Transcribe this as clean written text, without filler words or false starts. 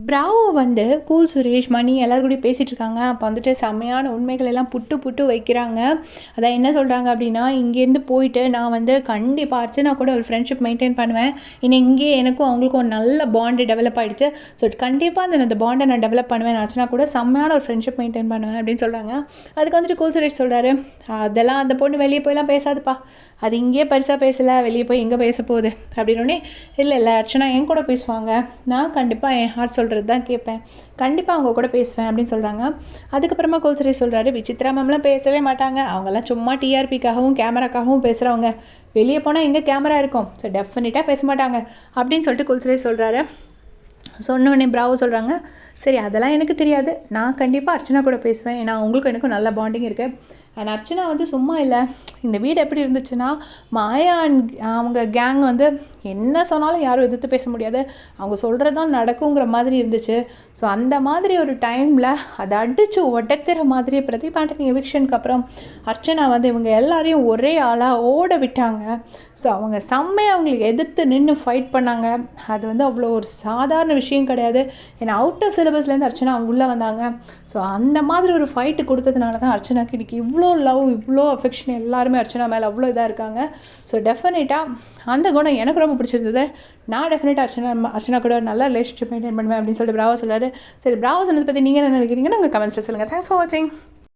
Bravo வந்து cool Suresh, மணி எல்லாரும் கூடயும் பேசிட்டு இருக்காங்க. அப்போ வந்துட்டு செம்மையான உண்மைகள் எல்லாம் புட்டு புட்டு வைக்கிறாங்க. அதான் என்ன சொல்கிறாங்க அப்படின்னா, இங்கேருந்து போயிட்டு நான் வந்து கண்டிப்பாக அர்ச்சனா கூட ஒரு ஃப்ரெண்ட்ஷிப் மெயின்டைன் பண்ணுவேன். இங்கேயே எனக்கும் அவங்களுக்கும் ஒரு நல்ல பாண்டு டெவலப் ஆகிடுச்சு. ஸோ கண்டிப்பாக அந்த பாண்டை நான் டெவலப் பண்ணுவேன். அர்ச்சனா கூட செம்மையான ஒரு ஃப்ரெண்ட்ஷிப் மெயின்டைன் பண்ணுவேன் அப்படின்னு சொல்கிறாங்க. அதுக்கு வந்துட்டு கூல் சுரேஷ் சொல்கிறாரு, அதெல்லாம் அந்த பொண்ணு வெளியே போயெல்லாம் பேசாதுப்பா, அது இங்கேயே பெருசாக பேசலை, வெளியே போய் எங்கே பேச போகுது அப்படின்னோடனே, இல்லை அர்ச்சனா என் கூட பேசுவாங்க, நான் கண்டிப்பாக என் ஹார்ட் சொல்கிறது தான் கேட்பேன், கண்டிப்பாக அவங்க கூட பேசுவேன் அப்படின்னு சொல்கிறாங்க. அதுக்கப்புறமா கூல் சுரேஷ் சொல்கிறாரு, விசித்ரா மேம்லாம் பேசவே மாட்டாங்க, அவங்கெல்லாம் சும்மா டிஆர்பிக்காகவும் கேமராக்காகவும் பேசுகிறவங்க, வெளியே போனால் எங்கே கேமரா இருக்கும், ஸோ டெஃபினட்டாக பேச மாட்டாங்க அப்படின்னு சொல்லிட்டு கூல் சுரேஷ் சொல்கிறாரு. சொன்னோடனே பிராவோ சொல்கிறாங்க, சரி அதெல்லாம் எனக்கு தெரியாது, நான் கண்டிப்பாக அர்ச்சனா கூட பேசுவேன், ஏன்னா அவங்களுக்கும் எனக்கும் நல்ல பாண்டிங் இருக்குது. அண்ட் அர்ச்சனா வந்து சும்மா இல்லை, இந்த வீடு எப்படி இருந்துச்சுன்னா, மாயா அவங்க கேங் வந்து என்ன சொன்னாலும் யாரும் எதிர்த்து பேச முடியாது, அவங்க சொல்கிறது தான் நடக்குங்கிற மாதிரி இருந்துச்சு. ஸோ அந்த மாதிரி ஒரு டைமில் அதை அடித்து உடைக்கிற மாதிரி பிரதீப் ஆண்டனி எவிக்ஷனுக்கு அப்புறம் அர்ச்சனா வந்து இவங்க எல்லாரையும் ஒரே ஆளாக ஓட விட்டாங்க. ஸோ அவங்க செம்மையாக அவங்களுக்கு எதிர்த்து நின்று ஃபைட் பண்ணாங்க. அது வந்து அவ்வளோ ஒரு சாதாரண விஷயம் கிடையாது. ஏன்னா அவுட் ஆஃப் சிலபஸ்லேருந்து அர்ச்சனா அவங்க உள்ளே வந்தாங்க. ஸோ அந்த மாதிரி ஒரு ஃபைட்டு கொடுத்ததுனால தான் அர்ச்சனாக்கு இன்றைக்கி இவ்வளோ லவ், இவ்வளோ அஃபெக்ஷன், எல்லாருமே அர்ச்சனா மேலே அவ்வளோ இதாக இருக்காங்க. ஸோ டெஃபினட்டாக அந்த குணம் எனக்கு ரொம்ப பிடிச்சிருந்தது. நான் டெஃபினட்டாக அர்ச்சனா கூட நல்ல ரிலேஷன்ஷிப் மெயின்டைன் பண்ணுவேன் அப்படின்னு சொல்லிட்டு பிராவோ சொல்கிறாரு. சரி, பிராவோ சொன்னதை பற்றி நீங்கள் என்ன நினைக்கிறீங்கன்னு உங்கள் கமெண்ட்ஸில் சொல்லுங்கள். தேங்க்ஸ் ஃபார் வாட்சிங்.